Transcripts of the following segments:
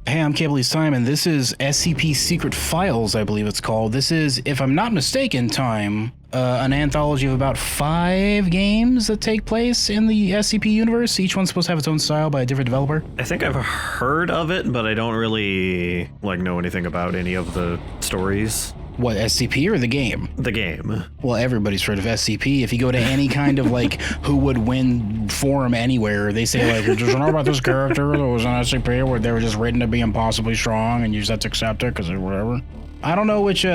Hey, I'm Cabely's Time, and this is SCP Secret Files, I believe it's called. This is, if I'm not mistaken, Time, an anthology of about 5 games that take place in the SCP universe. Each one's supposed to have its own style by a different developer. I think I've heard of it, but I don't really know anything about any of the stories. What, SCP or the game? The game. Well, everybody's heard of SCP. If you go to any kind of who would win forum anywhere, they say did you know about this character that was on SCP where they were just written to be impossibly strong and you just have to accept it because whatever. I don't know which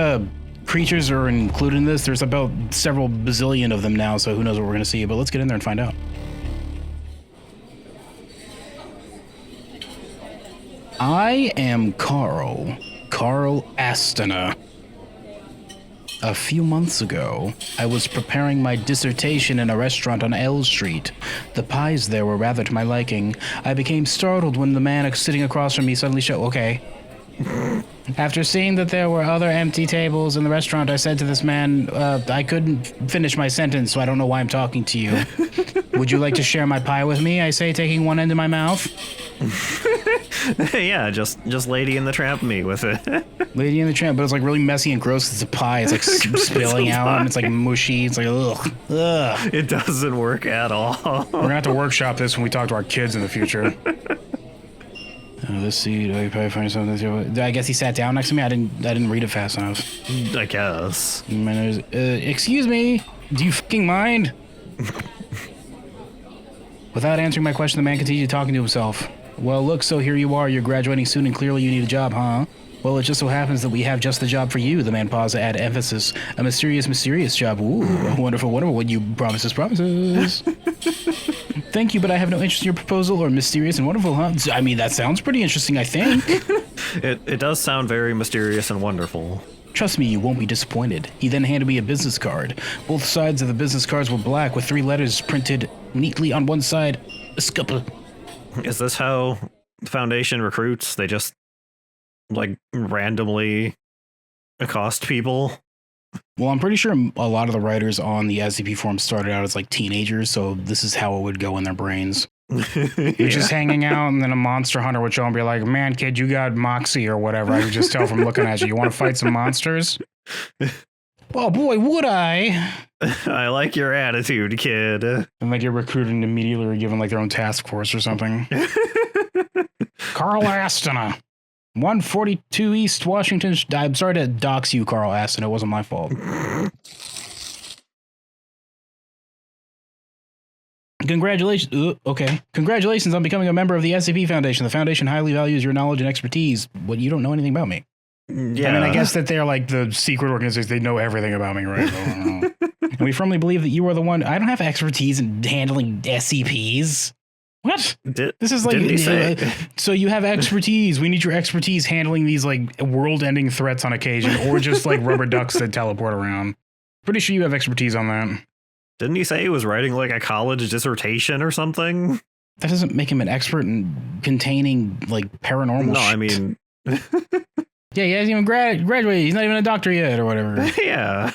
creatures are included in this. There's about several bazillion of them now, so who knows what we're going to see, but let's get in there and find out. I am Carl Astana. A few months ago, I was preparing my dissertation in a restaurant on L Street. The pies there were rather to my liking. I became startled when the man sitting across from me suddenly showed... Okay. After seeing that there were other empty tables in the restaurant, I said to this man, I couldn't finish my sentence, so I don't know why I'm talking to you. Would you like to share my pie with me? I say, taking one end in my mouth. Yeah, just Lady in the Tramp me with it. Lady in the Tramp, but it's really messy and gross. It's a pie. It's spilling out, and it's mushy. It's ugh. It doesn't work at all. We're gonna have to workshop this when we talk to our kids in the future. Let's see. Do I probably find something? I guess he sat down next to me. I didn't read it fast enough. I guess. Excuse me. Do you fucking mind? Without answering my question, the man continued talking to himself. Well, look, so here you are. You're graduating soon, and clearly you need a job, huh? Well, it just so happens that we have just the job for you. The man paused to add emphasis. A mysterious job. Ooh, wonderful. What you promises. Thank you, but I have no interest in your proposal. Or mysterious and wonderful, huh? I mean, that sounds pretty interesting, I think. It does sound very mysterious and wonderful. Trust me, you won't be disappointed. He then handed me a business card. Both sides of the business cards were black with 3 letters printed neatly on one side. SCP. Is this how the Foundation recruits? They just, randomly accost people? Well, I'm pretty sure a lot of the writers on the SCP forum started out as teenagers, so this is how it would go in their brains. You're just hanging out, and then a monster hunter would show up and be like, man, kid, you got moxie or whatever. I could just tell from looking at you. You want to fight some monsters? Oh, boy, would I? I like your attitude, kid. And get recruited and immediately given their own task force or something. Carl Astana. 142 East Washington. I'm sorry to dox you, Carl Astana. It wasn't my fault. Congratulations. Okay. Congratulations on becoming a member of the SCP Foundation. The Foundation highly values your knowledge and expertise. But you don't know anything about me. Yeah. I mean, I guess that they're the secret organization. They know everything about me, right? And we firmly believe that you are the one. I don't have expertise in handling SCPs. What? This is so you have expertise. We need your expertise handling these world-ending threats on occasion, or just rubber ducks that teleport around. Pretty sure you have expertise on that. Didn't he say he was writing a college dissertation or something? That doesn't make him an expert in containing paranormal. No, I mean. Yeah, he hasn't even graduated. He's not even a doctor yet, or whatever. Yeah.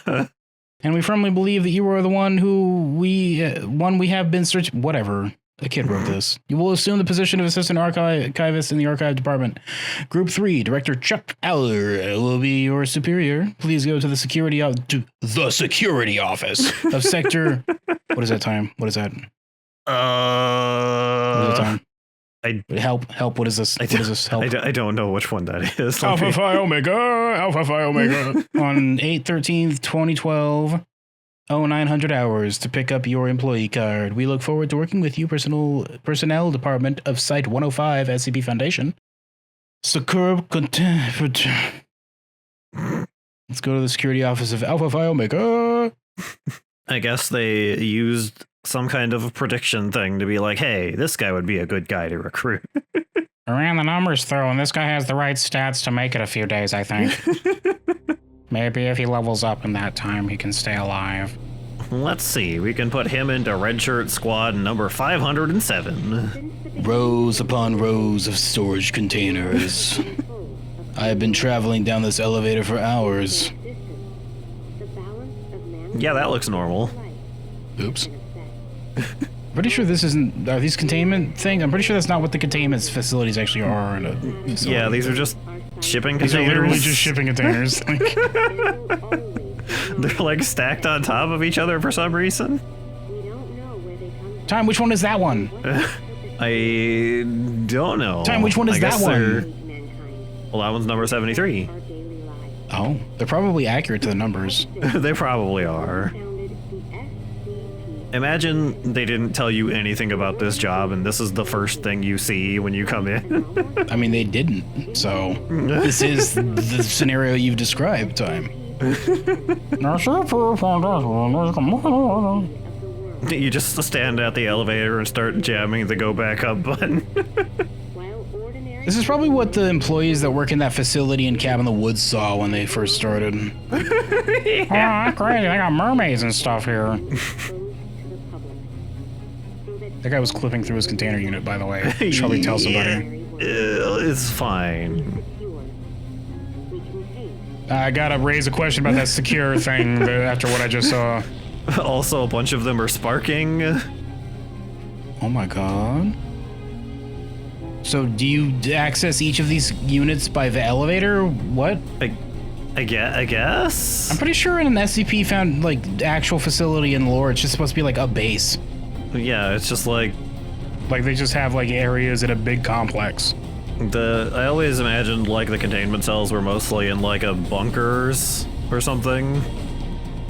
And we firmly believe that you are the one we have been searching. Whatever. A kid wrote this. You will assume the position of assistant archivist in the archive department. Group 3, Director Chuck Aller will be your superior. Please go to the security office of sector. What is that time? What is that? What is that time? Help. What is this? Help. I don't know which one that is. Alpha Phi Omega. On 8/13/2012. 0900 hours to pick up your employee card. We look forward to working with you, personnel department of Site 105 SCP Foundation. Secure content. Let's go to the security office of Alpha Phi Omega. I guess they used some kind of a prediction thing to be like, hey, this guy would be a good guy to recruit. I ran the numbers through, and this guy has the right stats to make it a few days, I think. Maybe if he levels up in that time, he can stay alive. Let's see. We can put him into Redshirt Squad number 507. Rows upon rows of storage containers. I have been traveling down this elevator for hours. Yeah, that looks normal. Oops. Pretty sure this isn't. Are these containment things? I'm pretty sure that's not what the containment facilities actually are. In a facility. Yeah, these are just shipping These containers. are literally just shipping containers. Like, They're like stacked on top of each other for some reason. Time, which one is that one? I don't know. Time, which one is that one? Well, that one's number 73. Oh, they're probably accurate to the numbers. They probably are. Imagine they didn't tell you anything about this job and this is the first thing you see when you come in. I mean, they didn't, so this is the scenario you've described, Time. You just stand at the elevator and start jamming the go back up button. This is probably what the employees that work in that facility in Cabin in the Woods saw when they first started. Yeah. Oh, crazy, they got mermaids and stuff here. That guy was clipping through his container unit, by the way. Should probably tell somebody. It's fine. I gotta raise a question about that secure thing after what I just saw. Also, a bunch of them are sparking. Oh my god. So do you access each of these units by the elevator? What? I guess? I'm pretty sure in an SCP found, like, actual facility in lore, it's just supposed to be like a base. Yeah, it's just like... Like, they just have, like, areas in a big complex. I always imagined, like, the containment cells were mostly in, like, a bunkers or something.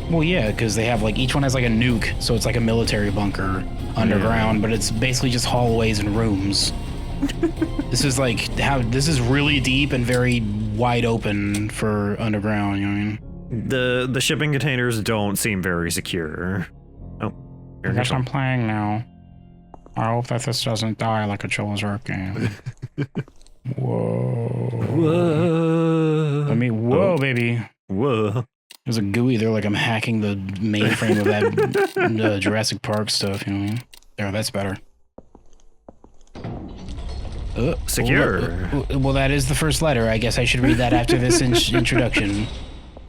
Well, yeah, because they have, like, each one has, like, a nuke, so it's like a military bunker underground, but it's basically just hallways and rooms. This is, like, this is really deep and very wide open for underground, you know what I mean? The shipping containers don't seem very secure. Oh. I guess I'm playing now. I hope that this doesn't die like a Chillazark game. Whoa. Whoa. Whoa, baby. Whoa. There's a GUI there, like I'm hacking the mainframe of that Jurassic Park stuff, you know what I mean? There, that's better. Secure. Well, that is the first letter. I guess I should read that after this introduction.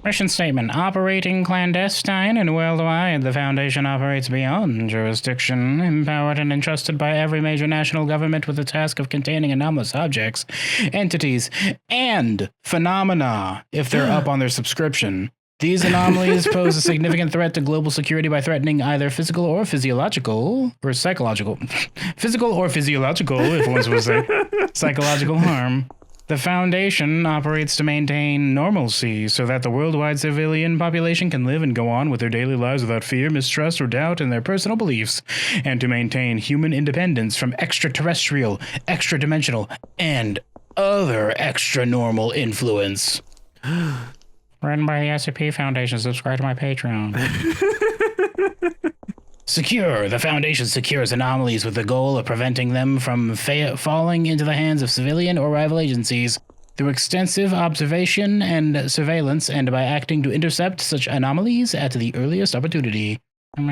Mission statement. Operating clandestine and worldwide, the Foundation operates beyond jurisdiction, empowered and entrusted by every major national government with the task of containing anomalous objects, entities, and phenomena, if they're up on their subscription. These anomalies pose a significant threat to global security by threatening either physical or physiological, or psychological, physical or physiological, if one was to say, psychological harm. The Foundation operates to maintain normalcy so that the worldwide civilian population can live and go on with their daily lives without fear, mistrust, or doubt in their personal beliefs, and to maintain human independence from extraterrestrial, extra-dimensional, and other extra-normal influence. Run by the SCP Foundation. Subscribe to my Patreon. Secure. The Foundation secures anomalies with the goal of preventing them from falling into the hands of civilian or rival agencies through extensive observation and surveillance, and by acting to intercept such anomalies at the earliest opportunity. What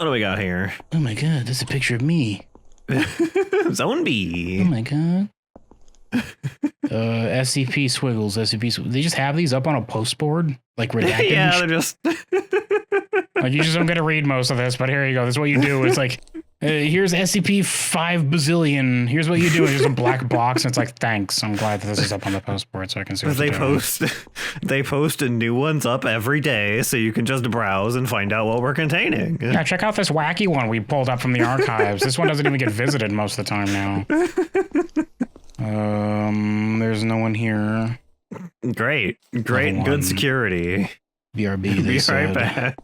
do we got here? Oh my god, that's a picture of me. Zone B. Oh my god. SCP Swiggles, they just have these up on a post board, like redacted. Yeah, they're just like, you just don't get to read most of this, but here you go. This is what you do. It's like, here's SCP 5 bazillion. Here's what you do. It's just a black box, and it's like, thanks. I'm glad that this is up on the post board so I can see what they post new ones up every day, so you can just browse and find out what we're containing. Yeah, check out this wacky one we pulled up from the archives. This one doesn't even get visited most of the time now. There's no one here. Great, good security. BRB, Be right back.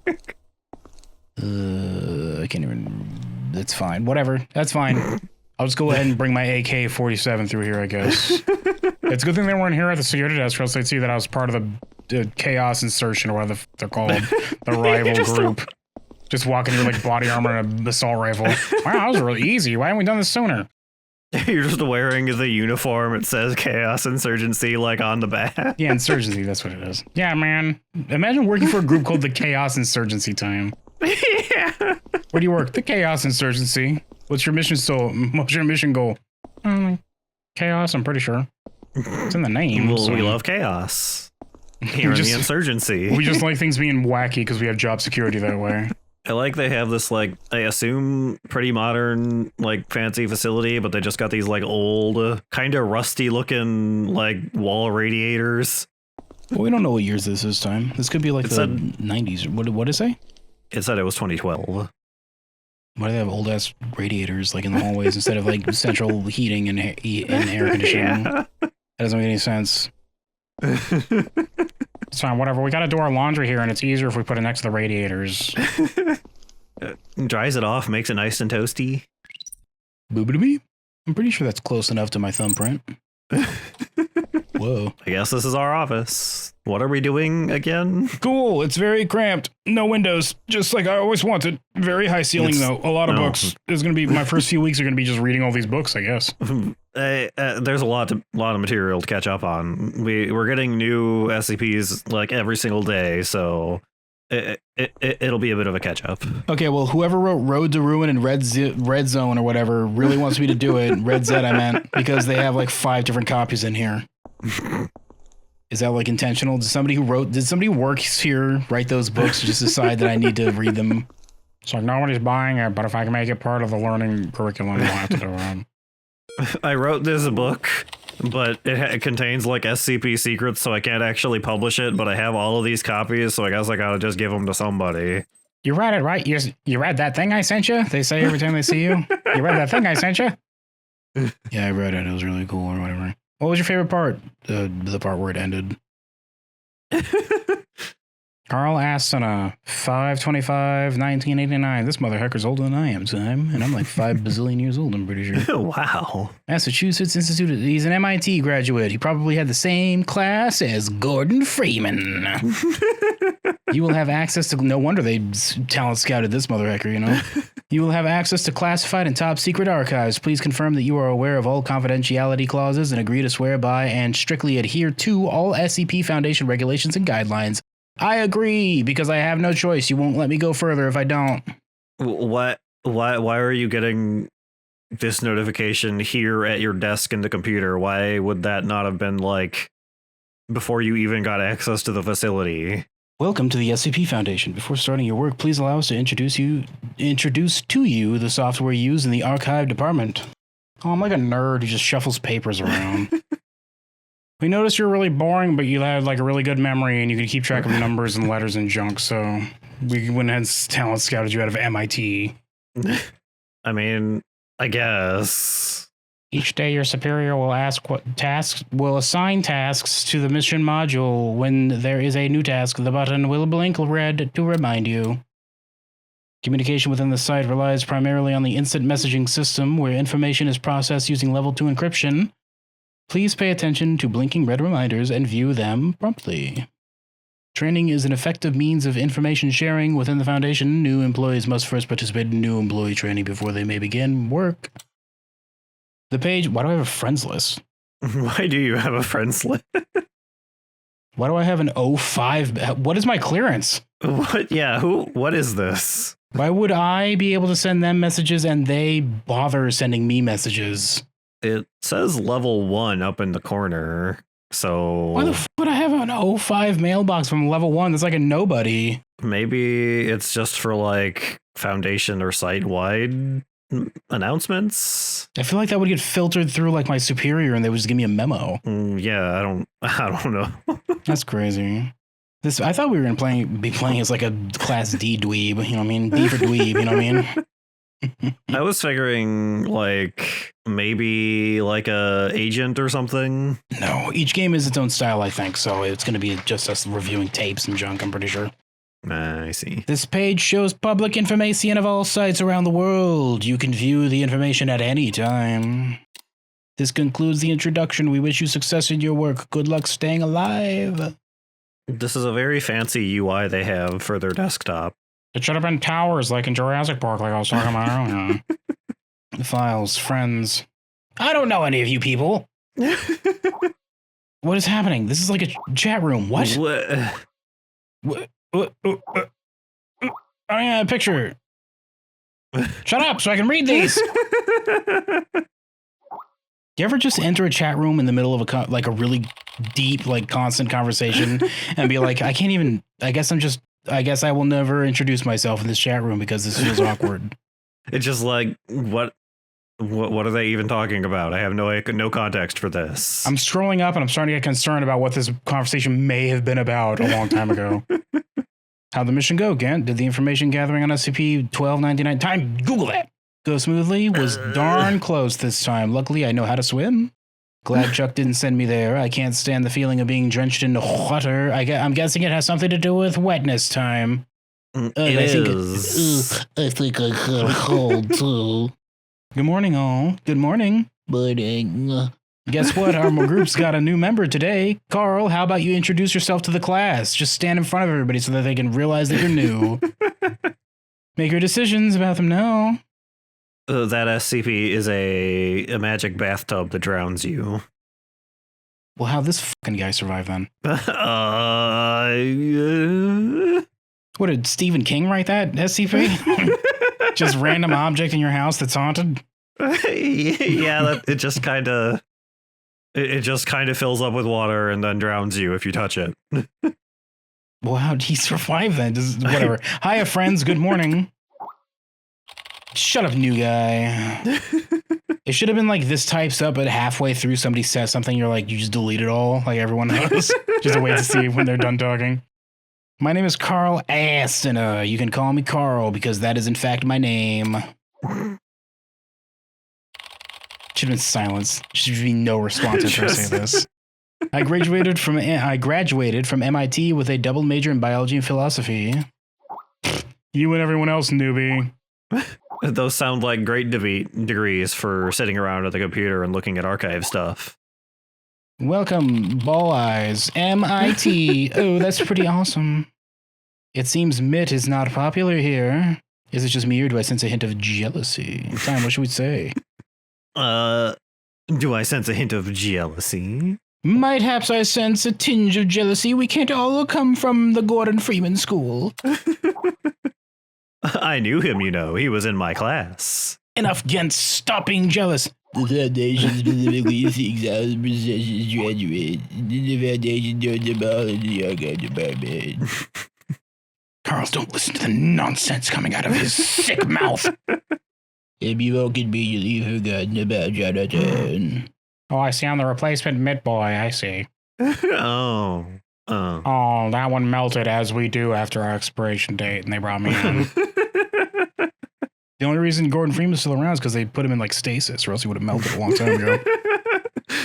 I can't even. That's fine. Whatever. That's fine. I'll just go ahead and bring my AK-47 through here, I guess. It's a good thing they weren't here at the security desk, or else they'd see that I was part of the Chaos Insertion, or whatever they're called, the rival group. Just walking through like body armor and an assault rifle. Wow, that was really easy. Why haven't we done this sooner? You're just wearing the uniform. It says Chaos Insurgency, like, on the back. Yeah, Insurgency, that's what it is. Yeah, man. Imagine working for a group called the Chaos Insurgency Team. Yeah. Where do you work? The Chaos Insurgency. What's your mission What's your mission goal? Chaos, I'm pretty sure. It's in the name. Well, so. we love chaos. Here in the Insurgency. We just like things being wacky because we have job security that way. I like they have this, like, I assume pretty modern, like, fancy facility, but they just got these, like, old, kind of rusty looking, like, wall radiators. Well, we don't know what years this time. This could be like the 90s. What did it say? It said it was 2012. Why do they have old ass radiators like in the hallways instead of like central heating and air conditioning? Yeah. That doesn't make any sense. It's fine, whatever. We gotta do our laundry here, and it's easier if we put it next to the radiators. Dries it off, makes it nice and toasty. Boobity. I'm pretty sure that's close enough to my thumbprint. Whoa. I guess this is our office. What are we doing again? Cool, it's very cramped. No windows, just like I always wanted. Very high ceiling, though. A lot of books. There's gonna be, my first few weeks are gonna be just reading all these books, I guess. There's a lot of material to catch up on. We're getting new SCPs like every single day, so it'll be a bit of a catch up. Okay, well, whoever wrote Road to Ruin and Red Zone or whatever really wants me to do it. Red Z, I meant, because they have like 5 different copies in here. Is that like intentional? Did somebody who works here write those books just decide that I need to read them? It's like nobody's buying it, but if I can make it part of the learning curriculum, we'll have to do it. I wrote this book, but it contains like SCP secrets, so I can't actually publish it, but I have all of these copies, so I guess I gotta just give them to somebody. You read it, right? You read that thing I sent you? They say every time they see you. You read that thing I sent you? Yeah, I read it. It was really cool or whatever. What was your favorite part? The part where it ended. Carl Astana, 5/25/1989. This motherfucker's older than I am, Sam. And I'm like 5 bazillion years old, I'm pretty sure. Wow. Massachusetts Institute. He's an MIT graduate. He probably had the same class as Gordon Freeman. You will have access to... No wonder they talent scouted this motherfucker, you know? You will have access to classified and top secret archives. Please confirm that you are aware of all confidentiality clauses and agree to swear by and strictly adhere to all SCP Foundation regulations and guidelines. I agree, because I have no choice. You won't let me go further if I don't. What? Why are you getting this notification here at your desk in the computer? Why would that not have been like before you even got access to the facility? Welcome to the SCP Foundation. Before starting your work, please allow us to introduce to you the software used in the archive department. Oh, I'm like a nerd who just shuffles papers around. We noticed you're really boring, but you had like a really good memory and you could keep track of numbers and letters and junk, so we went ahead and talent scouted you out of MIT. I mean, I guess. Each day your superior will assign tasks to the mission module. When there is a new task, the button will blink red to remind you. Communication within the site relies primarily on the instant messaging system, where information is processed using level 2 encryption. Please pay attention to blinking red reminders and view them promptly. Training is an effective means of information sharing within the Foundation. New employees must first participate in new employee training before they may begin work. The page... Why do I have a friends list? Why do you have a friends list? Why do I have an 05? What is my clearance? What? Yeah, what is this? Why would I be able to send them messages and they bother sending me messages? It says level 1 up in the corner, so... Why the fuck would I have an 05 mailbox from level 1? That's like a nobody. Maybe it's just for, like, Foundation or site-wide announcements? I feel like that would get filtered through, like, my superior and they would just give me a memo. Yeah, I don't know. That's crazy. I thought we were gonna be playing as, like, a Class D dweeb, you know what I mean? D for dweeb, you know what I mean? I was figuring, like, maybe like a agent or something. No, each game is its own style, I think, so it's going to be just us reviewing tapes and junk, I'm pretty sure. I see. This page shows public information of all sites around the world. You can view the information at any time. This concludes the introduction. We wish you success in your work. Good luck staying alive. This is a very fancy UI they have for their desktop. It should have been towers like in Jurassic Park, like I was talking about earlier. The files, friends. I don't know any of you people. What is happening? This is like a chat room. What? What? Oh yeah, a picture. Shut up so I can read these. You ever just enter a chat room in the middle of a really deep, like constant conversation and be like, I guess I'm just I guess I will never introduce myself in this chat room because this feels awkward. It's just like, what are they even talking about? I have no context for this. I'm scrolling up and I'm starting to get concerned about what this conversation may have been about a long time ago. How'd the mission go, Gant? Did the information gathering on SCP-1299 time Google that go smoothly? Was darn close this time. Luckily, I know how to swim. Glad Chuck didn't send me there. I can't stand the feeling of being drenched in water. I'm guessing it has something to do with wetness time. I think I got a cold too. Good morning, all. Good morning. Morning. Guess what? Our group's got a new member today. Carl, how about you introduce yourself to the class? Just stand in front of everybody so that they can realize that you're new. Make your decisions about them now. That SCP is a magic bathtub that drowns you. Well, how'd this fucking guy survive then? What, did Stephen King write that, SCP? Just random object in your house that's haunted? Yeah, it just kind of fills up with water and then drowns you if you touch it. Well, how'd he survive then? Whatever. Hiya, friends. Good morning. Shut up, new guy. It should have been like this types up, but halfway through somebody says something, you're like, you just delete it all, like everyone knows. Just a wait to see when they're done talking. My name is Carl Astana. You can call me Carl because that is in fact my name. Should have been silence. Should be no response after I say this. I graduated from MIT with a double major in biology and philosophy. You and everyone else, newbie. Those sound like great degrees for sitting around at the computer and looking at archive stuff. Welcome, Ball Eyes, MIT. Oh, that's pretty awesome. It seems MIT is not popular here. Is it just me or do I sense a hint of jealousy? Time, what should we say? Do I sense a hint of jealousy? Might-haps I sense a tinge of jealousy. We can't all come from the Gordon Freeman School. I knew him, you know. He was in my class. Enough, Gent. Stop being jealous. The Foundation specifically seeks out prestigious graduates. The Foundation does the ball in the archive department. Carl, don't listen to the nonsense coming out of his sick mouth. If you all conveniently forgotten about Jonathan. Oh, I see. I'm the replacement Mitt boy. I see. Oh, that one melted as we do after our expiration date, and they brought me in. The only reason Gordon Freeman's still around is because they put him in like stasis, or else he would have melted a long time ago.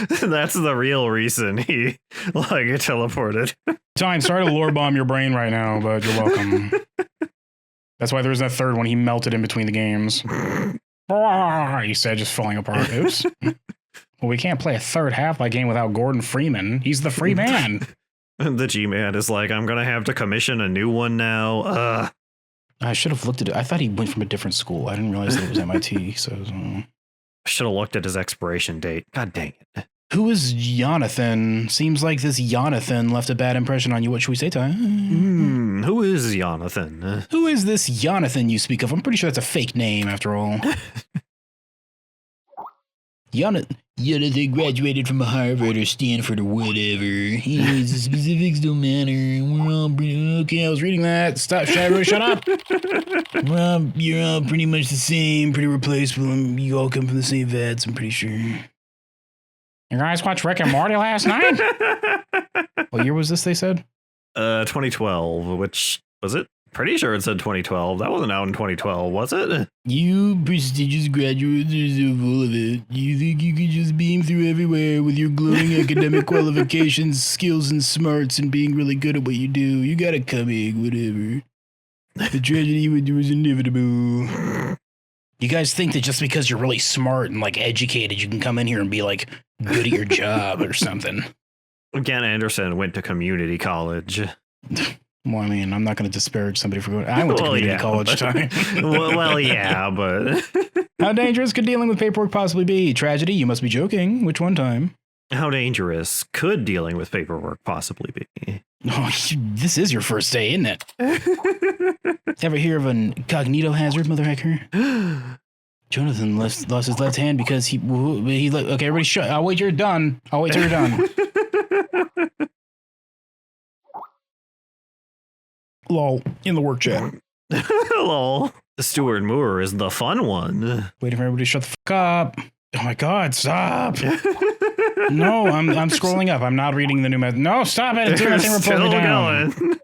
That's the real reason he teleported. Time, sorry to lore bomb your brain right now, but you're welcome. That's why there was that third one. He melted in between the games. He said, just falling apart. Oops. Well, we can't play a third Half-Life game without Gordon Freeman. He's the free man. The G-Man is like, I'm going to have to commission a new one now. I should have looked at it. I thought he went from a different school. I didn't realize that it was MIT. So, should have looked at his expiration date. God dang it. Who is Jonathan? Seems like this Jonathan left a bad impression on you. What should we say, Ty? Who is Jonathan? Who is this Jonathan you speak of? I'm pretty sure that's a fake name, after all. Jonathan graduated from Harvard or Stanford or whatever. The specifics don't matter. We're all pretty... Okay, I was reading that. Stop, everybody shut up. You're all pretty much the same, pretty replaceable. You all come from the same vets, I'm pretty sure. You guys watched Rick and Morty last night? What year was this, they said? 2012, which, was it? Pretty sure it said 2012. That wasn't out in 2012, was it? You prestigious graduates are so full of it. You think you can just beam through everywhere with your glowing academic qualifications, skills, and smarts and being really good at what you do. You gotta come in, whatever. The tragedy was inevitable. You guys think that just because you're really smart and like educated, you can come in here and be like good at your job or something? Ken Anderson went to community college. Well, I mean, I'm not going to disparage somebody for going. I went to community college time. well, yeah, but how dangerous could dealing with paperwork possibly be? Tragedy? You must be joking. Which one time? How dangerous could dealing with paperwork possibly be? Oh, this is your first day, isn't it? Ever hear of an incognito hazard, mother hacker? Jonathan lost his left hand because he okay, everybody shut. I'll wait till you're done. I'll wait till you're done. Lol. In the work chat. Lol. Stuart Moore is the fun one. Waiting for everybody to shut the fuck up. Oh my god, stop. No, I'm scrolling up. I'm not reading the new message. No, stop it. It's doing that thing we're Still pulling down. going.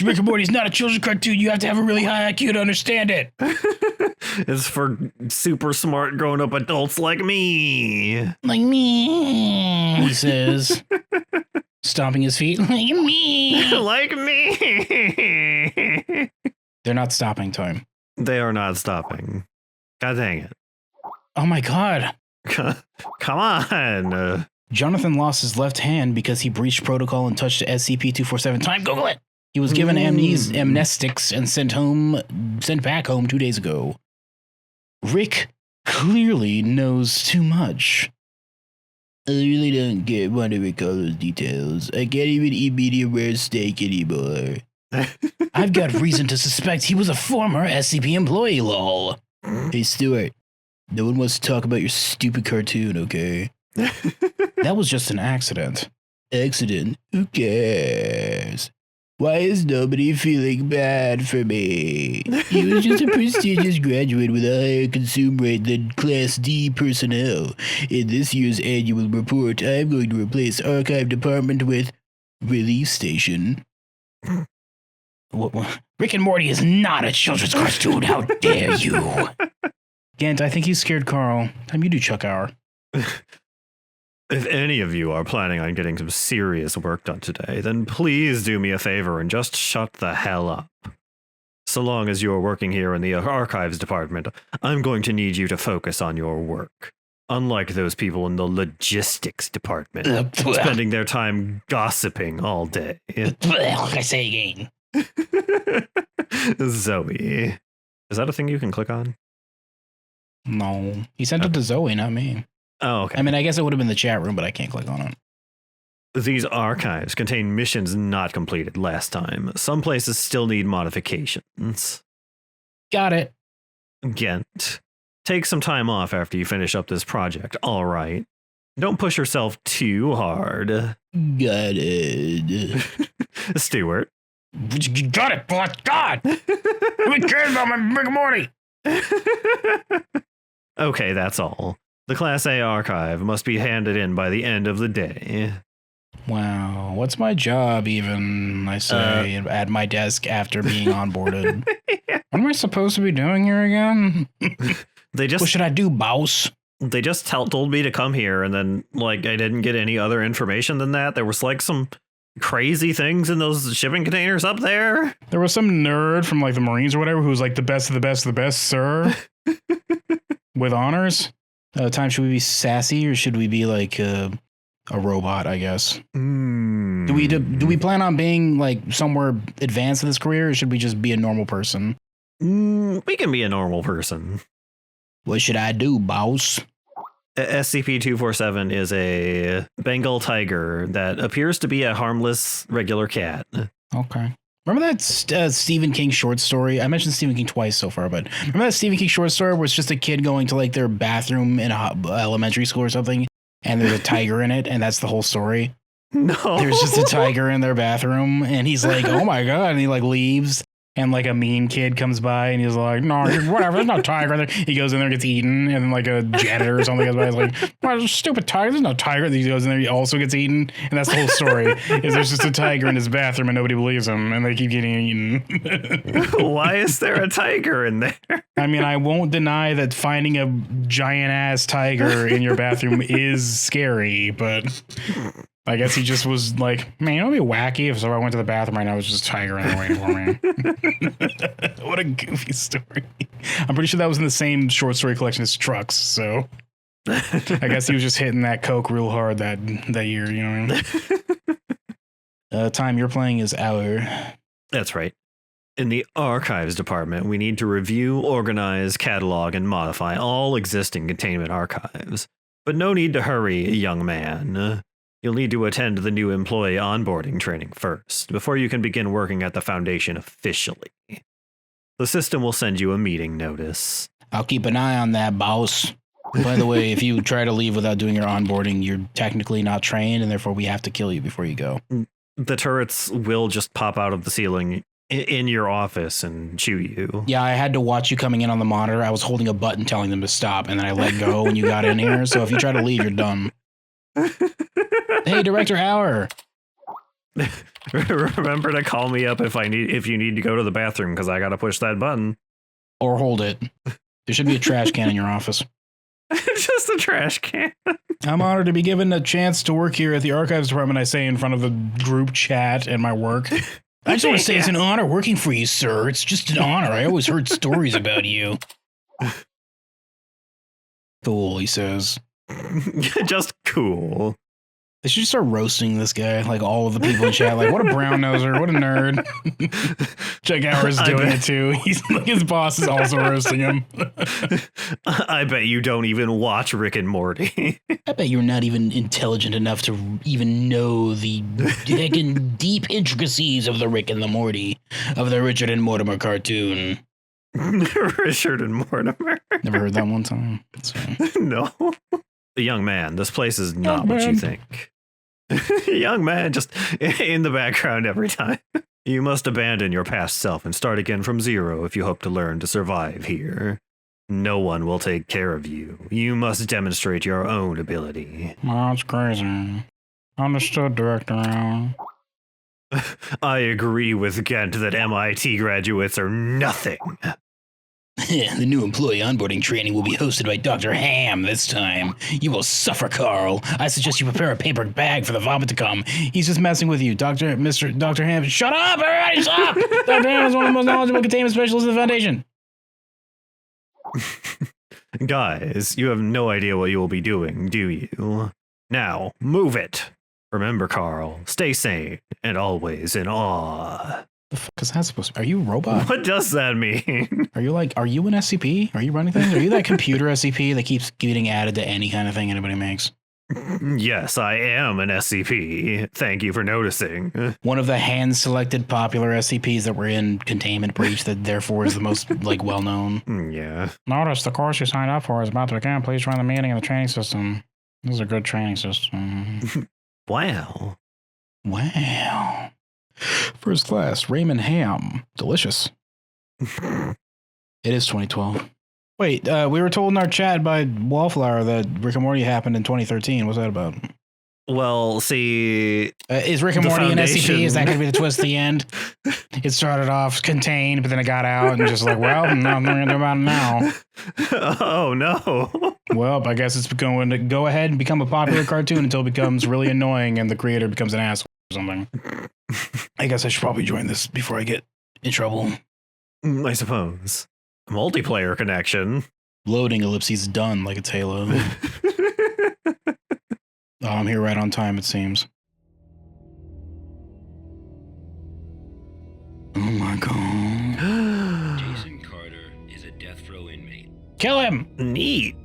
Rick and Morty is not a children's cartoon. You have to have a really high IQ to understand it. It's for super smart grown-up adults like me. Like me, he says, stomping his feet. Like me. Like me. They're not stopping time. They are not stopping. God dang it. Oh my god. Come on. Jonathan lost his left hand because he breached protocol and touched SCP-247. Time, Google it. He was given amnestics and sent back home 2 days ago. Rick clearly knows too much. I really don't want to recall those details. I can't even eat medium rare steak anymore. I've got reason to suspect he was a former SCP employee, lol. Hey, Stuart. No one wants to talk about your stupid cartoon, okay? That was just an accident. Accident? Who cares? Why is nobody feeling bad for me? He was just a prestigious graduate with a higher consume rate than Class D personnel. In this year's annual report, I'm going to replace Archive Department with Release Station. Rick and Morty is not a children's cartoon. How dare you? Gant, I think you scared Carl. Time you do Chuck Hour. If any of you are planning on getting some serious work done today, then please do me a favor and just shut the hell up. So long as you're working here in the archives department, I'm going to need you to focus on your work. Unlike those people in the logistics department, spending their time gossiping all day. I say again. Zoe. Is that a thing you can click on? No. He sent it to Zoe, not me. Oh, okay. I mean, I guess it would have been the chat room, but I can't click on it. These archives contain missions not completed last time. Some places still need modifications. Got it. Gent, take some time off after you finish up this project, all right? Don't push yourself too hard. Got it. Stuart. Got it, but God! I've been caring about my Rick and Morty! Okay, that's all. The Class A archive must be handed in by the end of the day. Wow, what's my job even, I say, at my desk after being onboarded? What am I supposed to be doing here again? What should I do, boss? They just told me to come here, and then, like, I didn't get any other information than that. There was, like, some crazy things in those shipping containers up there. There was some nerd from, like, the Marines or whatever who was like, the best of the best of the best, sir. With honors. Time, should we be sassy or should we be like a robot, I guess? Do we plan on being like somewhere advanced in this career, or should we just be a normal person? We can be a normal person. What should I do, boss? SCP-247 is a Bengal tiger that appears to be a harmless regular cat. Okay. Remember that Stephen King short story? I mentioned Stephen King twice so far, but remember that Stephen King short story where it's just a kid going to like their bathroom in a elementary school or something, and there's a tiger in it, and that's the whole story? No. There's just a tiger in their bathroom, and he's like, oh my God, and he like leaves, and like a mean kid comes by, and he's like, no, whatever, there's no tiger there. He goes in there, gets eaten, and then like a janitor or something comes by, he's like, well, stupid tiger, there's no tiger. And he goes in there, he also gets eaten, and that's the whole story, is there's just a tiger in his bathroom, and nobody believes him, and they keep getting eaten. Why is there a tiger in there? I mean, I won't deny that finding a giant-ass tiger in your bathroom is scary, but I guess he just was like, man, it would be wacky if I went to the bathroom right now, it was just a tiger in the way for me. What a goofy story. I'm pretty sure that was in the same short story collection as Trucks, so I guess he was just hitting that coke real hard that year, you know what I mean? Time you're playing is Hour. That's right. In the archives department, we need to review, organize, catalog, and modify all existing containment archives. But no need to hurry, young man. You'll need to attend the new employee onboarding training first, before you can begin working at the Foundation officially. The system will send you a meeting notice. I'll keep an eye on that, boss. By the way, if you try to leave without doing your onboarding, you're technically not trained, and therefore we have to kill you before you go. the turrets will just pop out of the ceiling in your office and shoot you. Yeah, I had to watch you coming in on the monitor. I was holding a button telling them to stop, and then I let go when you got in here. So if you try to leave, you're dumb. Hey, Director Hauer. Remember to call me up if you need to go to the bathroom, because I got to push that button. Or hold it. There should be a trash can in your office. Just a trash can. I'm honored to be given a chance to work here at the Archives Department, I say in front of the group chat and my work. I just want to say it's an honor working for you, sir. It's just an honor. I always heard stories about you. Cool, he says. Just cool. They should start roasting this guy, like all of the people in chat. Like, what a brown noser, what a nerd. Chuck Howard's doing it too. He's like, his boss is also roasting him. I bet you don't even watch Rick and Morty. I bet you're not even intelligent enough to even know the heckin' deep intricacies of the Rick and the Morty, of the Richard and Mortimer cartoon. Richard and Mortimer. Never heard that one time. No. Young man, this place is not what you think. Young man, just in the background every time. You must abandon your past self and start again from zero if you hope to learn to survive here. No one will take care of you. You must demonstrate your own ability. Oh, that's crazy. Understood, Director Allen. I agree with Gent that MIT graduates are nothing. The new employee onboarding training will be hosted by Dr. Ham this time. You will suffer, Carl. I suggest you prepare a paper bag for the vomit to come. He's just messing with you, Dr. Ham. Shut up, everybody, stop! Dr. Ham is one of the most knowledgeable containment specialists in the Foundation. Guys, you have no idea what you will be doing, do you? Now, move it. Remember, Carl, stay sane and always in awe. The fuck is that supposed to be? Are you a robot? What does that mean? Are you an SCP? Are you running things? Are you that computer SCP that keeps getting added to any kind of thing anybody makes? Yes, I am an SCP. Thank you for noticing. One of the hand-selected popular SCPs that were in Containment Breach that therefore is the most, like, well-known. Yeah. Notice the course you signed up for is about to begin. Please join the meeting in the training system. This is a good training system. Wow. Wow. First class, Raymond Ham. Delicious. It is 2012. Wait, we were told in our chat by Wallflower that Rick and Morty happened in 2013. What's that about? Well, see... is Rick and Morty an SCP? Is that going to be the twist at the end? It started off contained, but then it got out and just like, well, nothing we're going to do about it now. Oh, no. Well, I guess it's going to go ahead and become a popular cartoon until it becomes really annoying and the creator becomes an asshole or something. I guess I should probably join this before I get in trouble. I suppose. Multiplayer connection. Loading ellipses done like it's Halo. Oh, I'm here right on time, it seems. Oh my god. Jason Carter is a death row inmate. Kill him! Neat.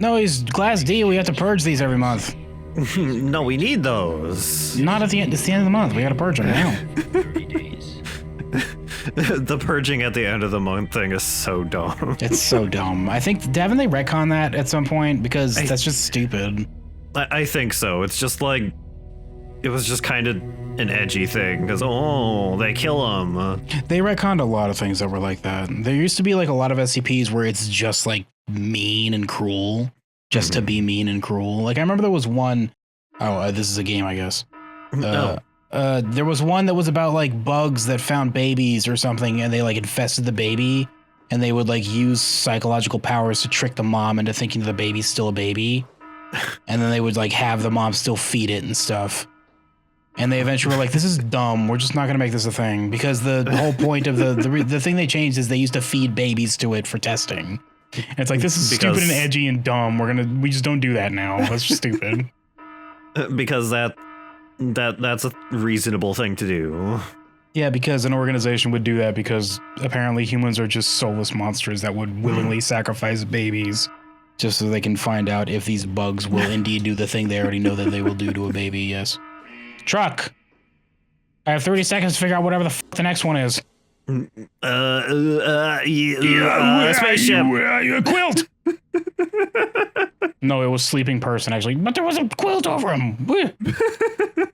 No, he's Class D. We have to purge these every month. No, we need those. Not at the end. It's the end of the month. We gotta purge them now. 30 days. The purging at the end of the month thing is so dumb. It's so dumb. I think, haven't they retcon that at some point? Because that's just stupid. I think so. It's just like, it was just kind of an edgy thing because, oh, they kill him. They retconned a lot of things that were like that. There used to be like a lot of SCPs where it's just like mean and cruel, just to be mean and cruel. Like I remember there was one, this is a game, I guess. There was one that was about like bugs that found babies or something and they like infested the baby and they would like use psychological powers to trick the mom into thinking the baby's still a baby. And then they would like have the mom still feed it and stuff. And they eventually were like, this is dumb. We're just not going to make this a thing because the whole point of the thing they changed is they used to feed babies to it for testing. And it's like, this is stupid and edgy and dumb. We just don't do that now. That's just stupid. Because that's a reasonable thing to do. Yeah, because an organization would do that because apparently humans are just soulless monsters that would willingly sacrifice babies just so they can find out if these bugs will indeed do the thing they already know that they will do to a baby, yes. Truck! I have 30 seconds to figure out whatever the fuck the next one is. Spaceship. Quilt! No, it was sleeping person, actually. But there was a quilt over him.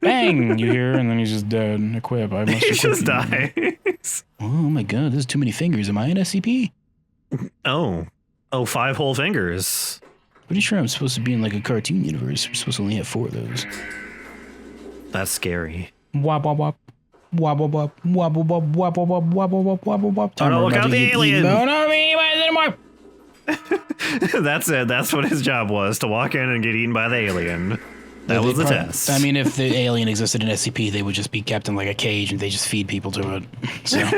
Bang, you hear, and then he's just dead. Equip. I must He equip just you. dies. Oh my god, there's too many fingers. Am I an SCP? Oh. Oh, 5 whole fingers. Pretty sure I'm supposed to be in like a cartoon universe. We're supposed to only have 4 of those. That's scary. Wop, wop, wop. Wobble, wop, wobble, wop, wobble, wop, wobble, wop, wobble, wop. Oh, no, look out, the alien! No, no, me, anymore. That's it. That's what his job was, to walk in and get eaten by the alien. That was the test. I mean, if the alien existed in SCP, they would just be kept in like a cage and they just feed people to it. So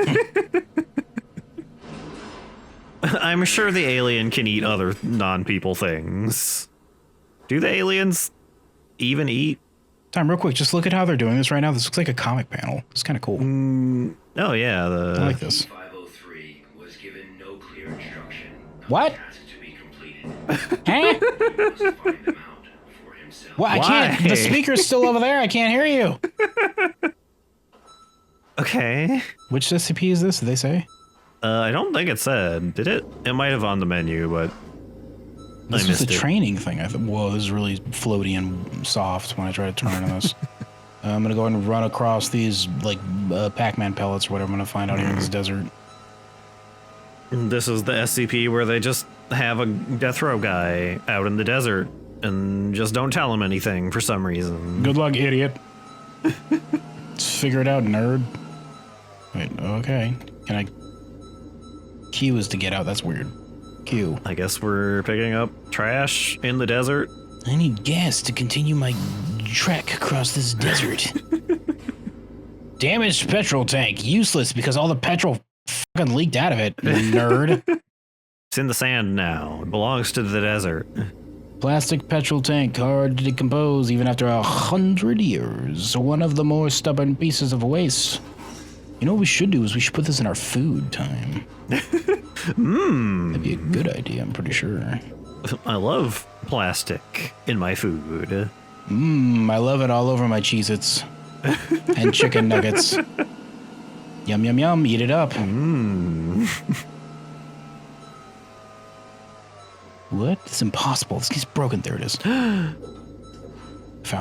I'm sure the alien can eat other non-people things. Do the aliens even eat? Time, real quick, just look at how they're doing this right now. This looks like a comic panel. It's kind of cool. Oh, yeah. I like this. 503 was given no clear instruction of What? the task to be completed. Huh? He must find them out for himself. What? I can't. Why? The speaker's still over there. I can't hear you. Okay. Which SCP is this? Did they say? I don't think it said. Did it? It might have on the menu, but This I was missed the it. training thing. I thought, whoa, this is really floaty and soft when I try to turn on this. I'm going to go ahead and run across these, like, Pac-Man pellets or whatever I'm going to find out here in this desert. This is the SCP where they just have a death row guy out in the desert and just don't tell him anything for some reason. Good luck, idiot. Let's figure it out, nerd. Wait, okay. Can I... Q is to get out. That's weird. Q. I guess we're picking up trash in the desert. I need gas to continue my trek across this desert. Damaged petrol tank. Useless because all the petrol fucking leaked out of it, nerd. It's in the sand now. It belongs to the desert. Plastic petrol tank, hard to decompose even after 100 years. One of the more stubborn pieces of waste. You know what we should do is we should put this in our food time. That'd be a good idea, I'm pretty sure. I love plastic in my food. I love it all over my Cheez-Its. And chicken nuggets. Yum, yum, yum, eat it up. What? It's impossible. This keeps broken. There it is. Found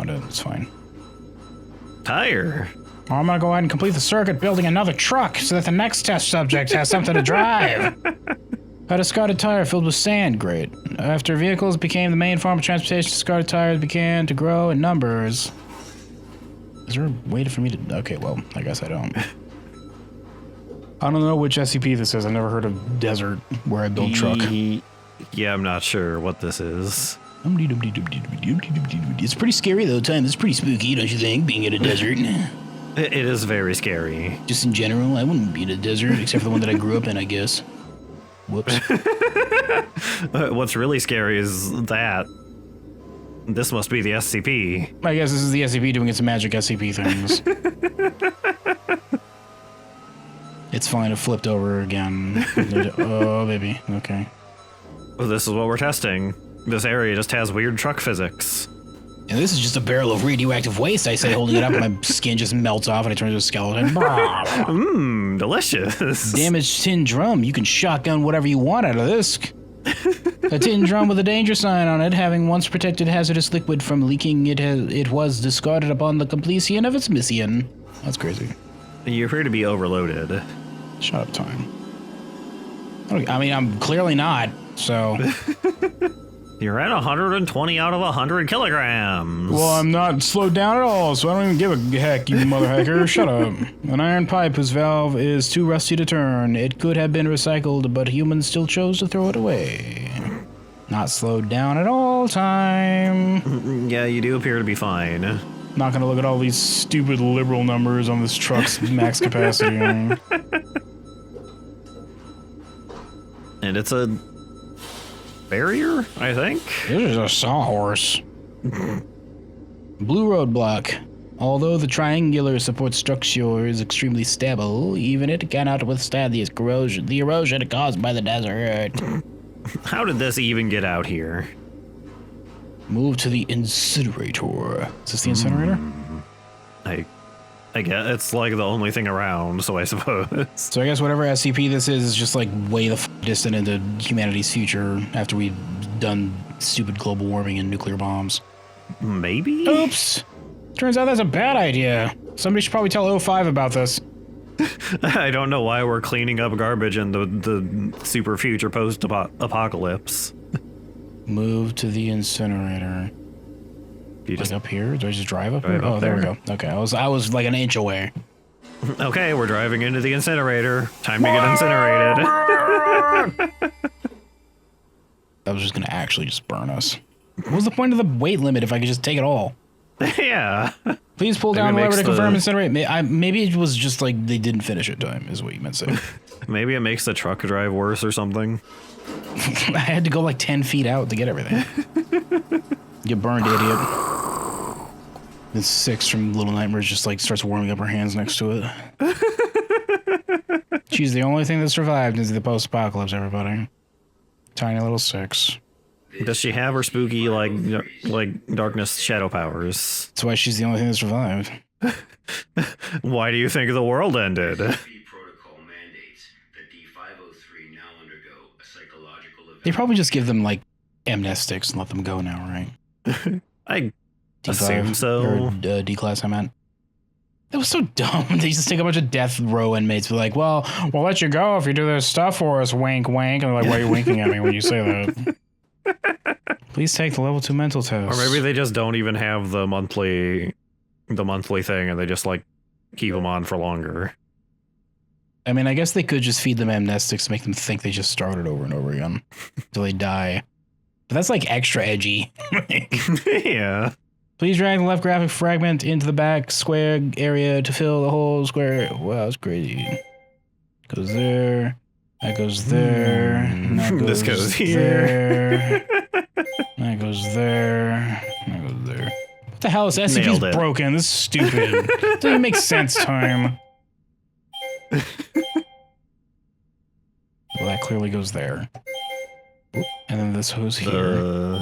it. It's fine. Tire. Well, I'm gonna go ahead and complete the circuit building another truck so that the next test subject has something to drive. A discarded tire filled with sand. Great. After vehicles became the main form of transportation, discarded tires began to grow in numbers. Is there a way for me to... Okay, well, I guess I don't. I don't know which SCP this is. I've never heard of desert where I build truck. Yeah, I'm not sure what this is. It's pretty scary though, Time. It's pretty spooky, don't you think, being in a desert? It is very scary. Just in general, I wouldn't be in a desert, except for the one that I grew up in, I guess. Whoops. What's really scary is that this must be the SCP. I guess this is the SCP doing its magic SCP things. It's fine, it flipped over again. Oh, baby. Okay. Well, this is what we're testing. This area just has weird truck physics. And this is just a barrel of radioactive waste, I say, holding it up, and my skin just melts off and I turn into a skeleton. Mmm, delicious. Damaged tin drum. You can shotgun whatever you want out of this. A tin drum with a danger sign on it, having once protected hazardous liquid from leaking, it was discarded upon the completion of its mission. That's crazy. You appear to be overloaded. Shut up, Time. I mean, I'm clearly not, so... You're at 120 out of 100 kilograms. Well, I'm not slowed down at all, so I don't even give a heck, you mother hacker. Shut up. An iron pipe whose valve is too rusty to turn. It could have been recycled, but humans still chose to throw it away. Not slowed down at all, Time. Yeah, you do appear to be fine. Not gonna look at all these stupid liberal numbers on this truck's max capacity. And it's a barrier, I think. This is a sawhorse. Blue roadblock. Although the triangular support structure is extremely stable, even it cannot withstand the erosion caused by the desert. How did this even get out here? Move to the incinerator. Is this the incinerator? I guess it's like the only thing around, so I suppose. So I guess whatever SCP this is just like way the distant into humanity's future after we've done Stupid global warming and nuclear bombs. Maybe? Oops! Turns out that's a bad idea. Somebody should probably tell O5 about this. I don't know why we're cleaning up garbage in the super future post-apocalypse. Move to the incinerator. You just Like up here? Do I just drive up Drive here? up Oh, there we there. go. Okay, I was like an inch away. Okay, we're driving into the incinerator. Time to get incinerated. That was just gonna actually just burn us. What was the point of the weight limit if I could just take it all? Yeah. Please pull Maybe down the it lever to makes confirm the- incinerate. Maybe it was just like they didn't finish it time, is what you meant to say. Maybe it makes the truck drive worse or something. I had to go like 10 feet out to get everything. Get burned, idiot. Then 6 from Little Nightmares just like starts warming up her hands next to it. She's the only thing that survived into the post-apocalypse, everybody. Tiny little 6. Does she have her spooky like darkness shadow powers? That's why she's the only thing that survived. Why do you think the world ended? SCP protocol mandates that D503 now undergo a psychological They probably just give them like amnestics and let them go now, right? I D5, assume so. Or D-class, I meant. That was so dumb. They just take a bunch of death row inmates. Be like, well, we'll let you go if you do this stuff for us, wink, wink. And they're like, why are you winking at me when you say that? Please take the level 2 mental test. Or maybe they just don't even have the monthly thing, and they just like keep them on for longer. I mean, I guess they could just feed them amnestics to make them think they just started over and over again until they die. But that's like extra edgy. Yeah. Please drag the left graphic fragment into the back square area to fill the whole square. Wow, that's crazy. Goes there. That goes there. And that goes This goes here. there. That goes there. That goes there. What the hell is SCP's Nailed it. broken? This is stupid. Doesn't even make sense, time. Well, that clearly goes there. Oop, and then this goes here.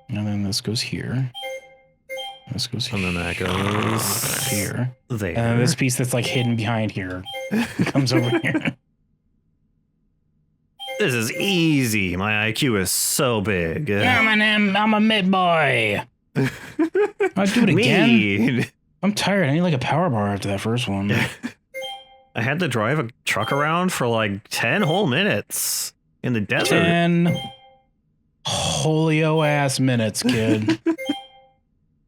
And then this goes here. This goes here. And then that goes Here. there. And then this piece that's like hidden behind here comes over here. This is easy. My IQ is so big. I'm a mid boy. I'll do it again. Me. I'm tired. I need like a power bar after that first one. I had to drive a truck around for like 10 whole minutes in the desert. 10 holio ass minutes, kid.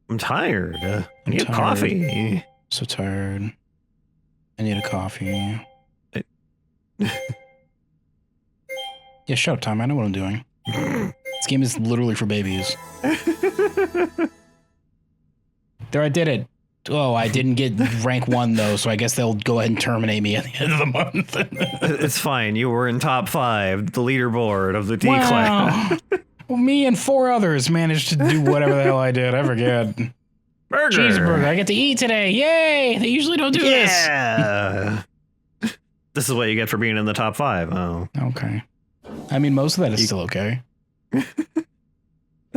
I'm tired. I I'm need tired. coffee. So tired. I need a coffee. Yeah, shut up, Tom. I know what I'm doing. This game is literally for babies. There, I did it. Oh, I didn't get rank 1, though, so I guess they'll go ahead and terminate me at the end of the month. It's fine. You were in top 5, the leaderboard of the D class. Wow. Well, me and 4 others managed to do whatever the hell I did. I forget. Burger. Cheeseburger. I get to eat today. Yay! They usually don't do this. Yeah. This is what you get for being in the top 5. Oh. Okay. I mean, most of that is still okay.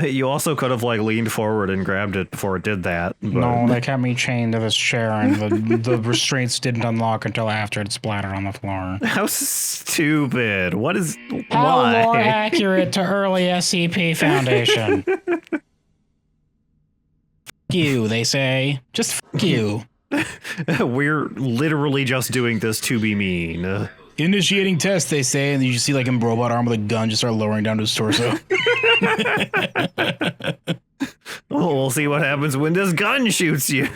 You also could have like leaned forward and grabbed it before it did that. But No, they kept me chained to this chair, and the restraints didn't unlock until after it splattered on the floor. How stupid. What is... How why? more accurate to early SCP Foundation? F you, they say. Just f you. We're literally just doing this to be mean. Initiating test, they say, and you see like a robot arm with a gun just start lowering down to his torso. Oh, we'll see what happens when this gun shoots you.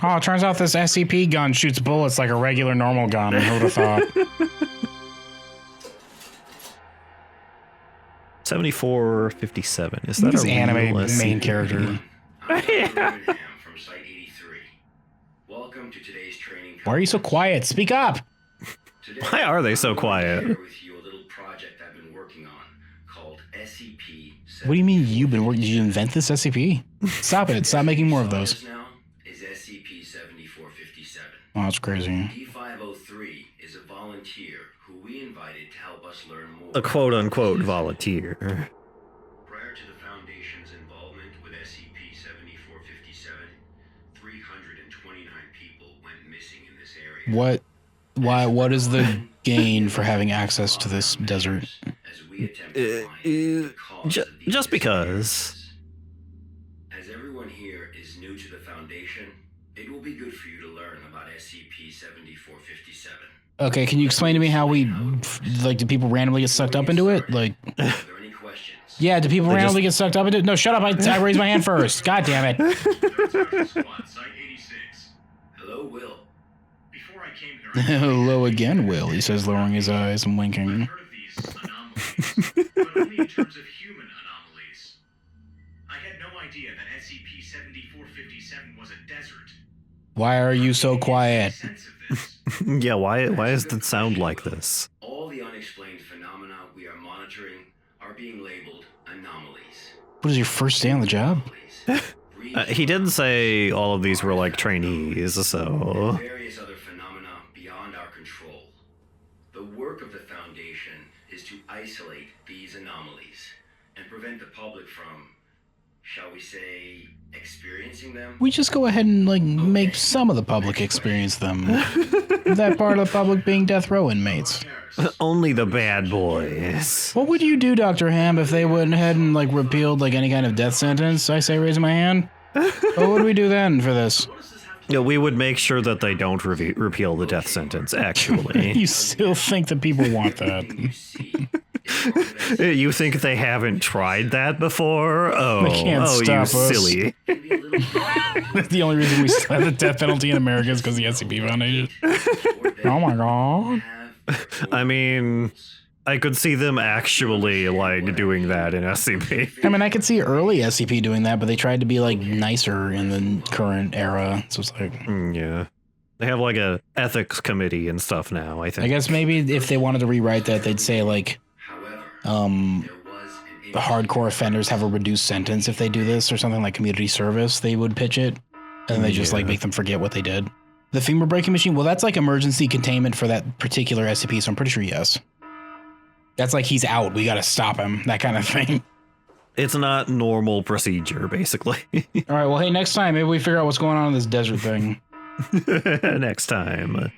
Oh, it turns out this SCP gun shoots bullets like a regular normal gun. Who would have thought? 7457. Is that This a anime real main SCP? character. Birmingham from Site 83. Welcome to today's training. Why are you so quiet? Speak up! Today, Why are they so I'm going to quiet? share with you a little project I've been working on called SCP. What do you mean you've been working? Did you invent this SCP? Stop it. Stop making more of those. Now is SCP-7457. Oh, that's crazy. D503 is a volunteer who we invited to help us learn more. A quote-unquote volunteer. Prior to the Foundation's involvement with SCP-7457, 329 people went missing in this area. What is the gain for having access to this desert? As we we attempt to find the cause of these just because. disappearances. As everyone here is new to the Foundation, it will be good for you to learn about SCP-7457. Okay, can you explain to me how we, like, do people randomly get sucked up into it? Like, Are there any questions? yeah, do people randomly get sucked up into it? No, shut up, I raised my hand first. God damn it. Third Sergeant Squad, Site 86. Hello, Will. Before I came here, Hello again, Will, he says, lowering his eyes and I've winking. heard of these anomalies, but only in terms of human anomalies. I had no idea that SCP-7457 was a desert. Why are you so quiet? Sense of this. Yeah, why does it sound like this? All the unexplained phenomena we are monitoring are being labeled anomalies. What is your first day on the job? He didn't say all of these were like trainees, so... And various other phenomena beyond our control. The work of the Foundation is to isolate these anomalies and prevent the public from, shall we say, experiencing them. We just go ahead and, like, make some of the public experience them. That part of the public being death row inmates. Only the bad boys. What would you do, Dr. Ham, if they went ahead and, like, repealed, like, any kind of death sentence? I say raising my hand. What would we do then for this? Yeah, we would make sure that they don't repeal the death sentence, actually. You still think that people want that? You see, is part of You think they haven't tried that before? Oh, They can't stop you us. silly. can be a little That's the only reason we still have the death penalty in America is because the SCP Foundation. Oh my god. I mean, I could see them actually, like, doing that in SCP. I mean, I could see early SCP doing that, but they tried to be, like, nicer in the current era. So it's like, Yeah. They have, like, a ethics committee and stuff now, I think. I guess maybe if they wanted to rewrite that, they'd say, like, However, um, there was an the hardcore offenders have a reduced sentence if they do this or something like community service. They would pitch it, and they just, like, Yeah. make them forget what they did. The femur breaking machine, well, that's like emergency containment for that particular SCP, so I'm pretty sure yes. That's like he's out, we gotta stop him, that kind of thing. It's not normal procedure, basically. All right, well, hey, next time, maybe we figure out what's going on in this desert thing. Next time.